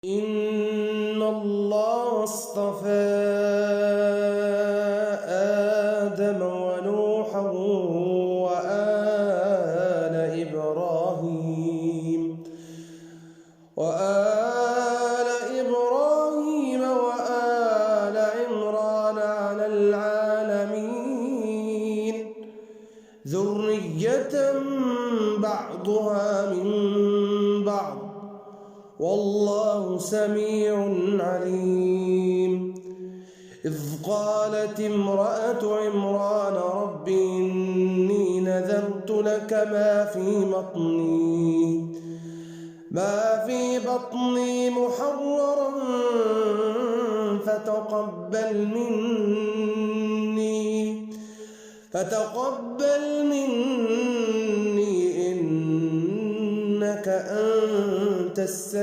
إن الله اصطفى آدم ونوحا وآل إبراهيم وآل عمران على العالمين ذرية بعضها من بعض والله سميع عليم. إذ قالت امرأة عمران رب إني نذرت لك ما في بطني محررا فتقبل مني إنك أنت السميع